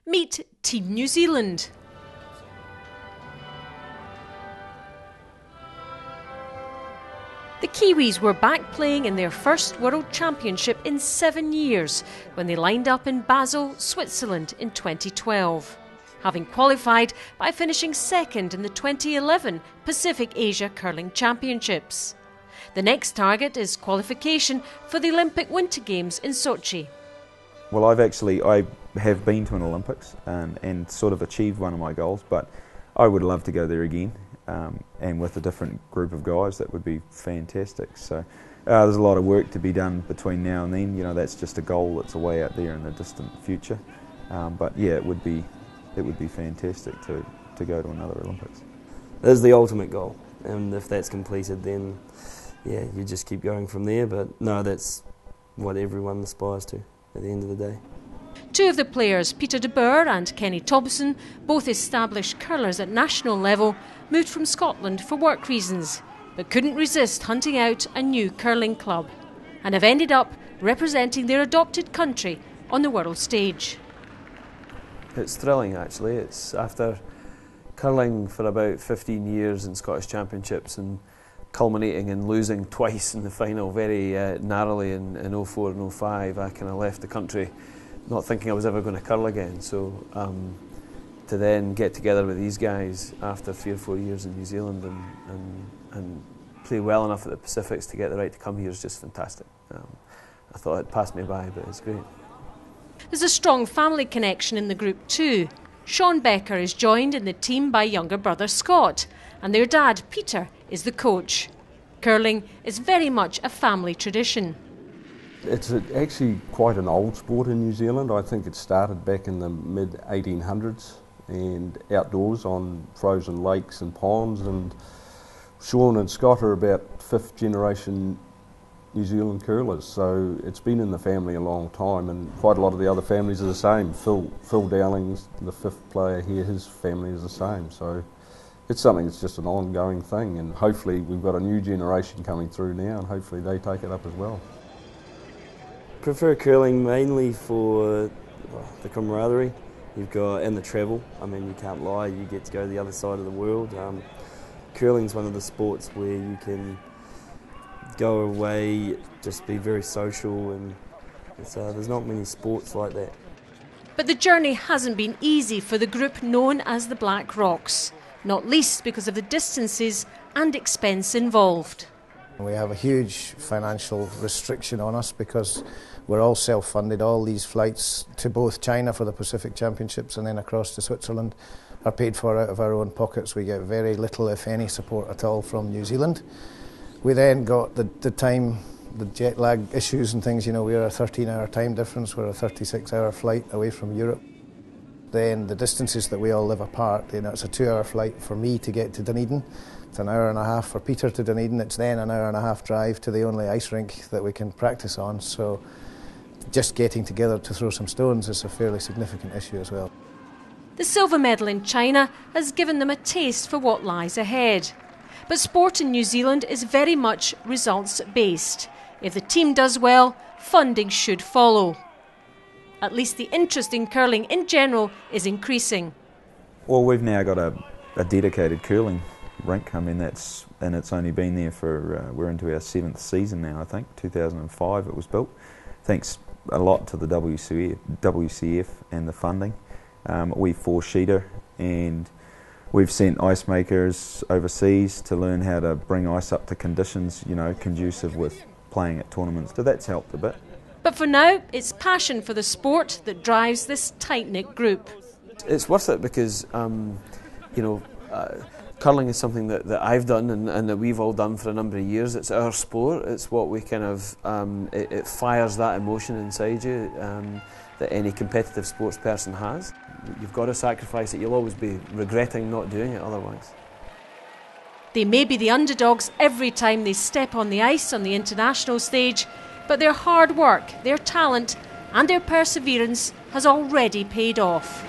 Meet Team New Zealand. The Kiwis were back playing in their first World Championship in 7 years when they lined up in Basel, Switzerland in 2012, having qualified by finishing second in the 2011 Pacific Asia Curling Championships. The next target is qualification for the Olympic Winter Games in Sochi. Well, I have been to an Olympics and sort of achieved one of my goals, but I would love to go there again, and with a different group of guys. That would be fantastic. So there's a lot of work to be done between now and then. You know, that's just a goal that's away out there in the distant future. But yeah, it would be fantastic to go to another Olympics. It is the ultimate goal, and if that's completed, then yeah, you just keep going from there. But no, that's what everyone aspires to at the end of the day. Two of the players, Peter de Boer and Kenny Thompson, both established curlers at national level, moved from Scotland for work reasons, but couldn't resist hunting out a new curling club, and have ended up representing their adopted country on the world stage. It's thrilling, actually. It's after curling for about 15 years in Scottish Championships and culminating in losing twice in the final very narrowly in 04 and 05, I kind of left the country not thinking I was ever going to curl again. So to then get together with these guys after 3 or 4 years in New Zealand and play well enough at the Pacifics to get the right to come here is just fantastic. I thought it passed me by, but it's great. There's a strong family connection in the group too. Sean Becker is joined in the team by younger brother Scott, and their dad, Peter, is the coach. Curling is very much a family tradition. It's actually quite an old sport in New Zealand. I think it started back in the mid-1800s and outdoors on frozen lakes and ponds, and Sean and Scott are about 5th generation New Zealand curlers, so it's been in the family a long time, and quite a lot of the other families are the same. Phil Dowling's the 5th player here, his family is the same, so it's something that's just an ongoing thing, and hopefully we've got a new generation coming through now, and hopefully they take it up as well. Prefer curling mainly for the camaraderie you've got and the travel. I mean, you can't lie, you get to go to the other side of the world. Curling's one of the sports where you can go away, just be very social, and there's not many sports like that. But the journey hasn't been easy for the group known as the Black Rocks, not least because of the distances and expense involved. We have a huge financial restriction on us because we're all self-funded. All these flights to both China for the Pacific Championships and then across to Switzerland are paid for out of our own pockets. We get very little, if any, support at all from New Zealand. We then got the jet lag issues and things. You know, we're a 13-hour time difference. We're a 36-hour flight away from Europe. Then the distances that we all live apart, you know, it's a 2-hour flight for me to get to Dunedin. It's an hour and a half for Peter to Dunedin. It's then an hour and a half drive to the only ice rink that we can practice on. So just getting together to throw some stones is a fairly significant issue as well. The silver medal in China has given them a taste for what lies ahead. But sport in New Zealand is very much results-based. If the team does well, funding should follow. At least the interest in curling in general is increasing. Well, we've now got a dedicated curling rink. I mean, it's only been there for, we're into our 7th season now, I think. 2005 it was built. Thanks a lot to the WCF and the funding. We 4-sheeter, and we've sent ice makers overseas to learn how to bring ice up to conditions, you know, conducive with playing at tournaments. So that's helped a bit. But for now, it's passion for the sport that drives this tight-knit group. It's worth it because, curling is something that I've done and that we've all done for a number of years. It's our sport. It's what we kind of, it fires that emotion inside you that any competitive sports person has. You've got to sacrifice it. You'll always be regretting not doing it otherwise. They may be the underdogs every time they step on the ice on the international stage, but their hard work, their talent and their perseverance has already paid off.